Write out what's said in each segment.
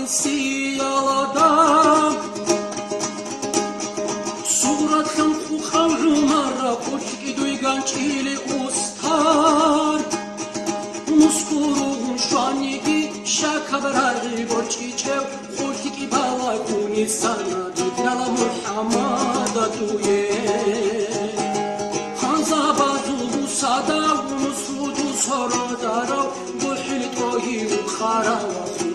siyalada Surat ham mara Koçki duygan çili ustar Muskurun şanigi şakabarari Borçki çev Koçki bala kuni sana Diknala Muhammada duye Hanza bazu musada Musudu sorodara Buhil tohi ukhara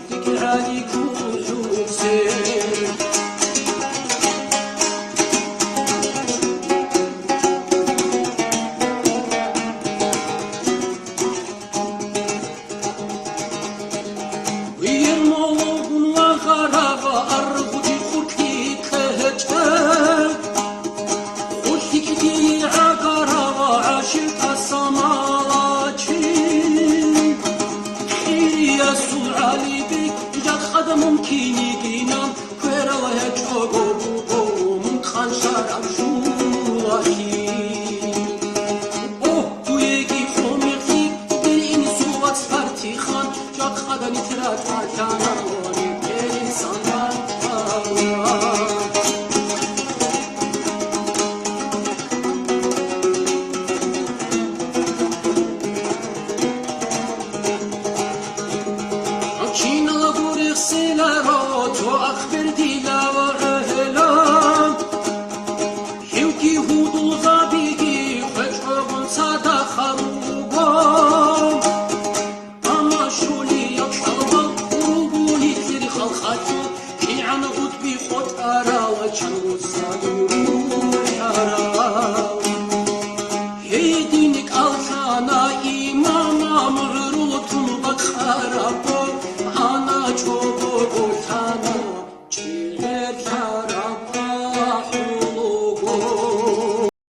Dikirani kuzuse ممكن يجينا كويرا وهجوغو من خانشار عمشولاكي اوه تو يجي خوميخي بالإني سوات فارتي خان جاك خداني ترات عالكانا واني بيرين ساندان تو أخبر ديلا وأهلا حيوكي هودو غابيكي خشوغن سادا خروبا أما شولي يبشربا وروبوني تلي خلخاتو كي عنا قطبي خط أرا وچن وصادو أرا هي دينك ألخانا إماما مغروط بخارا